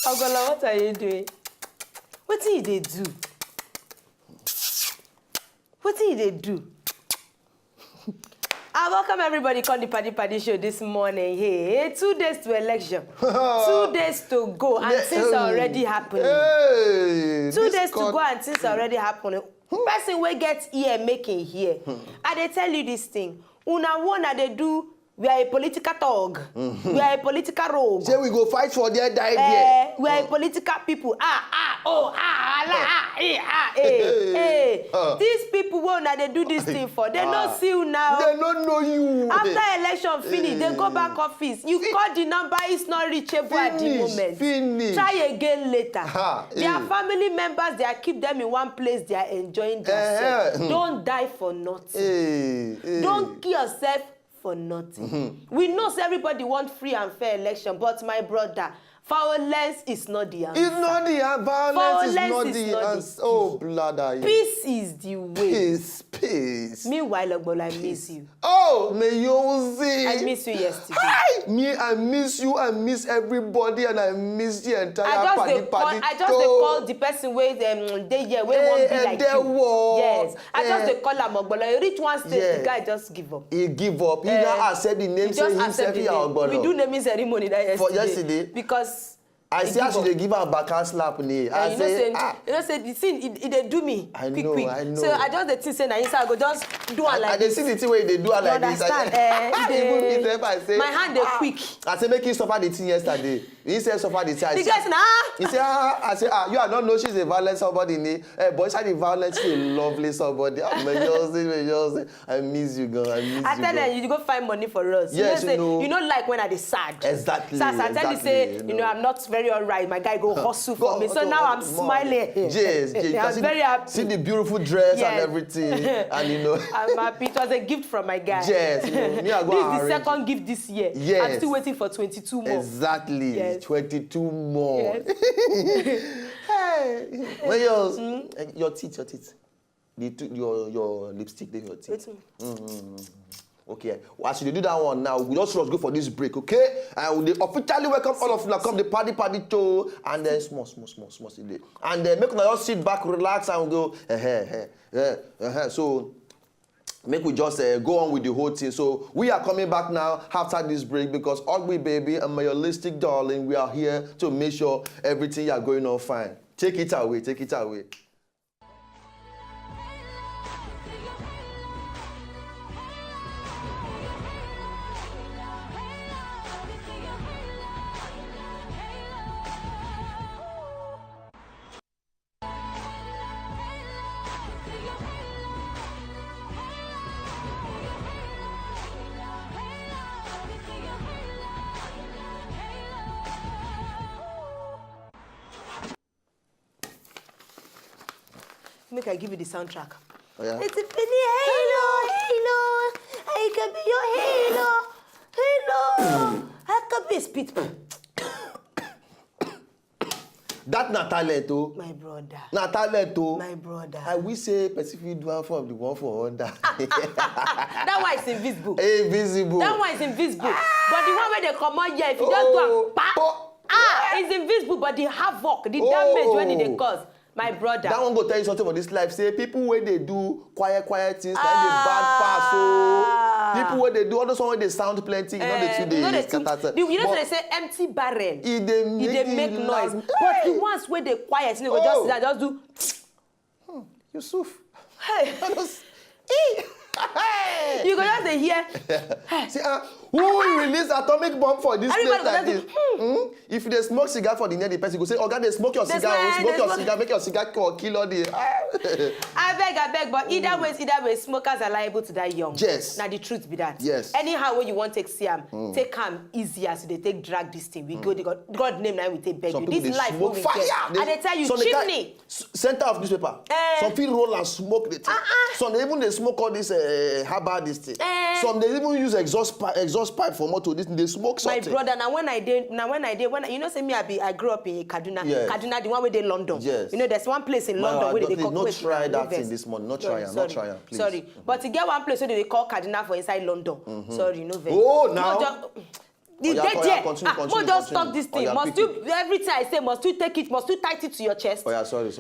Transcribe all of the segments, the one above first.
Ogola, what are you doing? What did they do? What did they do? I welcome everybody to the PADI show this morning. Hey, 2 days to election. 2 days to go and things are already happening. Hey, 2 days to go and things are already happening. Person will get here making here. And they tell you this thing. Una one they do. We are a political thug. We are a political rogue. Say we go fight for their die there. We are a political people. These people won't they do this thing for. They don't see you now. They don't know you. After election finish, they go back office. You call the number, it's not reachable at the moment. Finish. Try again later. Their family members, they keep them in one place, they are enjoying themselves. Don't die for nothing. Don't kill yourself for nothing. We know everybody wants free and fair election, but my brother, violence is not the answer. It's not the answer. Violence is not the answer. Oh, blood. Peace is the way. Peace. Meanwhile, Ogbola, I miss you. Oh, may you see. I miss you yesterday. Hi! Me, I miss you. I miss everybody, and I miss the entire PADI. I just call the person where they here where won't be like you. Yes. I just call him Ogbola. You reach one stage, the guy just give up. He give up. He now accept the name. Say himself here Ogbola. We do naming ceremony that yesterday. For yesterday. Because I say I should give her a backhand slap. I say, the thing it do me. I quick. know. So I just the thing say na inside I go just do it like this. this. I see the thing where they do it like this. Understand? I say, my hand they quick. I say make you suffer the thing yesterday. He said suffer the thing. The guy say He said I say you are not know she's a violent somebody. Boy, she's a violent, she's a lovely somebody. I miss you, girl. I tell them you go find money for us. Yes, you know like when I dey sad. Exactly. So I tell you say I'm not very alright. My guy go hustle for me. So now I'm smiling. Yes. I'm very happy. See the beautiful dress and everything. And I'm happy. It was a gift from my guy. Yes. Me I go this is the second gift this year. Yes. I'm still waiting for 22 more. Exactly. Yes. 22 more. Yes. Hey. Well, your teeth. Your lipstick, your teeth. Okay, well, as you do that one now, we just go for this break, okay? And we officially welcome all of you to come the PADI show, and then small today. And then make you just sit back, relax, and go, So, make we just go on with the whole thing. So, we are coming back now after this break because Ugly Baby and my holistic darling, we are here to make sure everything are going on fine. Take it away. Make I give you the soundtrack. Oh, yeah? It's a penny halo. I can be your halo. I can be a spit. That na talent, oh. My brother. Na talent, oh. My brother. I will say specifically do one from the one for under. That one is invisible. Invisible. That one is invisible. But the one where they come out here, if you just do a it's invisible, but the havoc, the damage when they cause. My brother. That one go tell you something about this life. Say people where they do quiet things, like the bad pass. So people where they do all those one where they sound plenty, you know they say empty barrel. They make noise. But the ones where they quiet, you go just do. Yusuf. Hey. You go just hear. See, who will release atomic bomb for this place like this? If they smoke cigar for the near the person, go say, "Oh God, they smoke your cigar, cigar, make your cigar kill all the." I beg, but either way, smokers are liable to die young. Yes. Now the truth be that. Yes. Anyhow, when you want to take Siam, take him easy as they take drag this thing. We go, God name now we take beg you. This life will fire. And they tell you chimney. Center of newspaper. Some feel roll and smoke the thing. Some even they smoke all this herbal this thing. Some they even use exhaust pipe for motor. This they smoke something. My brother, when you know, say me, I grew up in Kaduna. Yes. Kaduna, the one where they London. Yes. You know, there's one place in London where they call. Not try that thing this morning. Not try, please. Sorry, but to get one place where they call Kaduna for inside London. Sorry, no. Oh, now. The dead there. Continue. Just stop this thing. Must you, everything I say, must you take it, must you tie it to your chest? Oh yeah, sorry.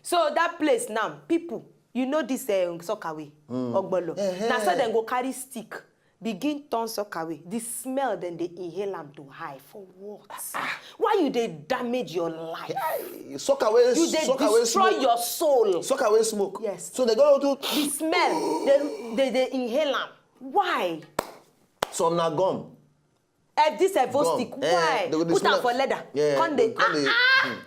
So that place now, people, you know this Sokawe, Ogbolo. Now so then go carry stick, begin turn Sokawe. The smell, then they inhale them to high. For what? Why you they damage your life? Sokawe, you they destroy your soul. Sokawe smoke. Yes. So they go to the smell, they inhale them. Why? Some na gum. This stick, why? Put them for leather. Yeah.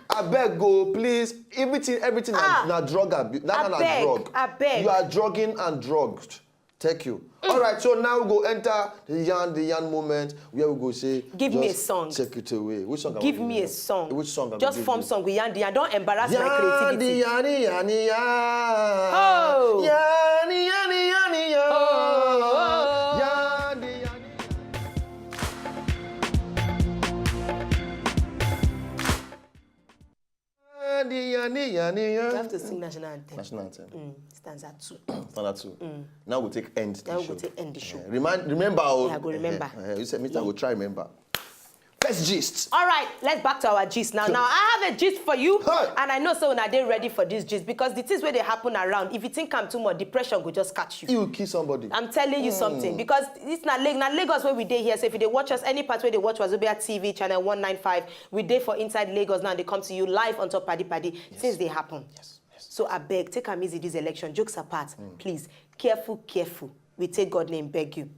I beg go, please. Everything na drug abuse. I beg. You are drugging and drugged. Thank you. All right, so now we go enter the yarn moment where we go say, give me a song. Take it away. Which song? Give me a song. Which song? Just form song with yarn. Don't embarrass my creativity. Yarn. Oh. Yarn. You have to sing national anthem. National anthem. Stanza 2. Stanza 2. Now we'll take end the show. Now we'll take end the show. Remember. Yeah, go remember. You said, Mr. Go try remember. Let's gist. All right, let's back to our gist now. Now, I have a gist for you. Hey. And I know so now they're ready for this gist because the things where they happen around, if you think I'm too much, depression will just catch you. You will kill somebody. I'm telling you something. Because it's not Lagos where we day here. So if they watch us, any part where they watch Wazobia TV, channel 195, we day for Inside Lagos now. They come to you live on top PADI. Yes. Since they happen. Yes. So I beg, take them easy this election. Jokes apart, please. Careful. We take God's name, beg you.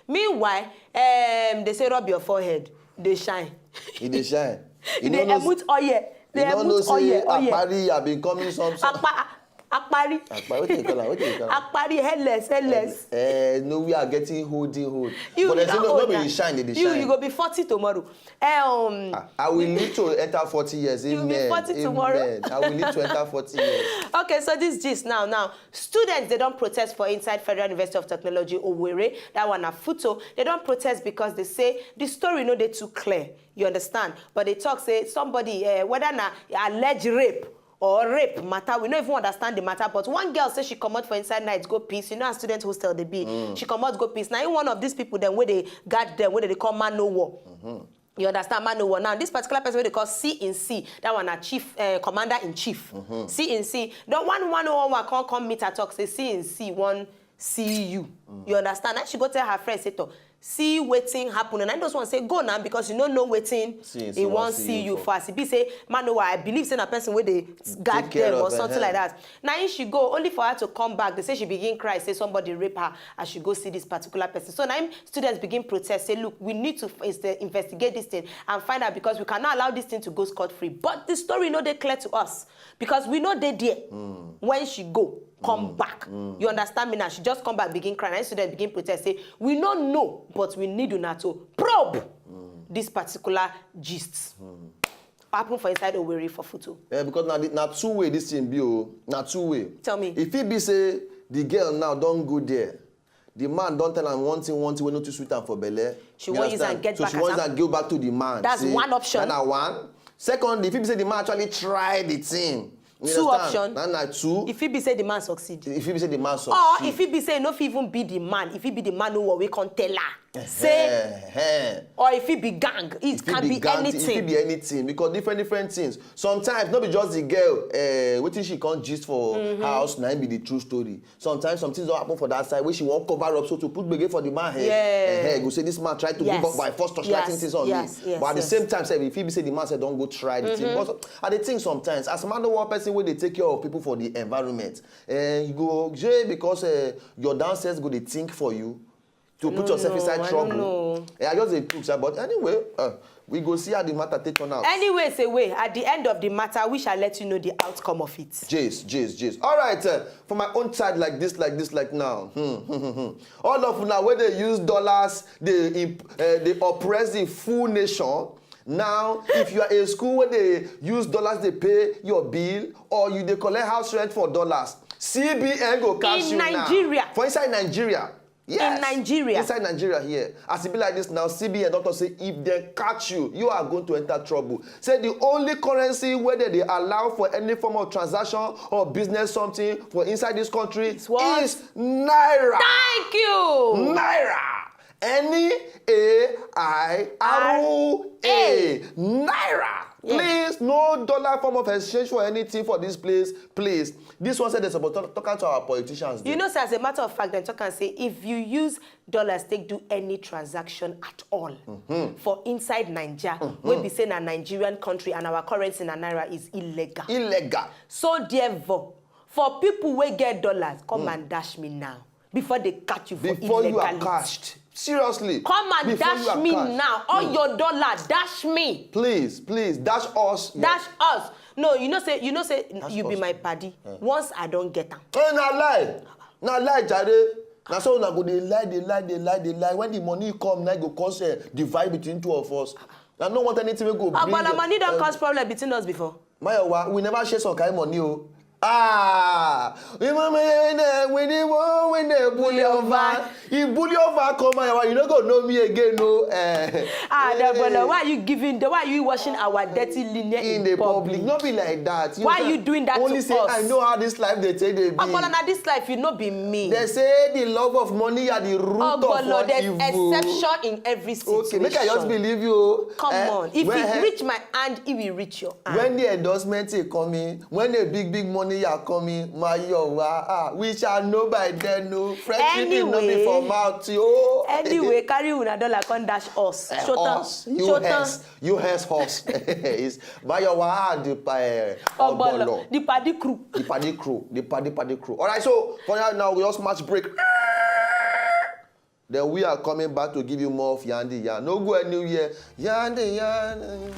Meanwhile, they say rub your forehead. They shine. They shine. They emit oil. They emit oil. Apari have been coming some. Akpari. What do you call it? Akpari, headless. No, we are getting hold. But they say no be shine, they shine. You go be 40 tomorrow. I will need to enter 40 years. You'll be 40 tomorrow. I will need to enter 40 years. Okay, so this gist now. Students, they don't protest for inside Federal University of Technology, Owerri. That one, a photo. They don't protest because they say the story no they too clear. You understand? But they talk, say somebody, whether na alleged rape or rape matter, we don't even understand the matter. But one girl says she come out for inside night, go peace. You know, a student hostel they be. She come out, go peace. Now, in one of these people, then where they guard them, where they call man no war. You understand, man no war. Now, this particular person, where they call C-in-C, that one a chief, commander-in-chief. C-in-C. The one can't come meet her talk, say C-in-C, one see you. You understand? Now, she go tell her friend, say to see waiting happen, and I just want to say go now because you don't know waiting. He won't see you first. He say, man, no, I believe in a person where they guard them or something like that. Now if she go only for her to come back, they say she begin cry, say somebody rape her, and she go see this particular person. So now students begin protest, say, look, we need to investigate this thing and find out because we cannot allow this thing to go scot-free. But the story no they clear to us because we know they there when she go. Come back. You understand me now? She just come back, begin crying. And students begin protest, say, we don't know, but we need to probe this particular gist. Happen for inside Owerri for photo. Yeah, because now two way this thing be now two way. Tell me. If it be say the girl now don't go there, the man don't tell her one thing we not too sweet and for belle. She wants use and get back. So she wants to go back to the man. That's one option. That's one. Second, if it be say the man actually tried the thing. Two options. Two. If he be say the man succeed. If he be say the man succeed. Or if he be say no even be the man. If he be the man who we can tell her. Say. Or if he be gang. It can be anything. If he be anything. Because different things. Sometimes not be just the girl. What she can't gist for house. Now be the true story. Sometimes some things don't happen for that side where she won't cover up so to put begin for the man head. Go say this man tried to give up by force torchlighting things on me. But at the same time, say if he be say the man said don't go try the thing. But I dey think sometimes as a man one person where they take care of people for the environment. You go because your downstairs go they think for you to put yourself inside trouble. I just a picture, but anyway, we go see how the matter take on out. Anyway, say wait. At the end of the matter, we shall let you know the outcome of it. Jace. All right, for my own side like this, like now. All of now where they use dollars, they oppress the full nation. Now, if you are in school where they use dollars, they pay your bill, or you they collect house rent for dollars, CBN go catch you now. In Nigeria. For inside Nigeria. Yes. In Nigeria. Inside Nigeria here. As it be like this now, CBN doctor say if they catch you, you are going to enter trouble. Say the only currency where they allow for any form of transaction or business something for inside this country is Naira. Thank you. Naira. N-A-I-R-A. Naira. Please, no dollar form of exchange for anything for this place, please. This one said they're supposed to talk to our politicians. You know, sir, as a matter of fact, then talk and say, if you use dollars, take do any transaction at all for inside Nigeria, we be saying a Nigerian country and our currency in Naira is illegal. Illegal. So therefore, for people who get dollars, come and dash me now before they catch you for before illegality. You are cashed. Seriously. Come and dash me now. All your dollar, dash me. Please, please, dash us. Dash us. No, you know say you be us. my paddy. Once I don't get them. Oh, na lie, Jare. Now so na go they lie. When the money come, now go cause a divide between two of us. I don't want anything to go. But the money don't cause problem between us before. Mayowa, we never share some kind of money. When they bully over, if bully over come, you don't go know me again, no. Why are you giving? Why are you washing our dirty linear in the public? Not be like that. Why are you doing that only to say, us? I know how this life they take they be. Now this life, you not be me. They say the love of money are the root of all there's evil. Exception in every situation. Okay, make I just believe you. Come on. If it reach my hand, it will reach your hand. When the endorsement is coming, when the big money are coming, we shall know by then. No, friendship will not be for mouth. Anyway, carry una dollar con dash us. Us. You has horse. Mayowa the Ogbonge, the PADI crew. The PADI crew. All right, so for now we just match break. Then we are coming back to give you more of Yandi Yan. No go anywhere. Yandi Yan.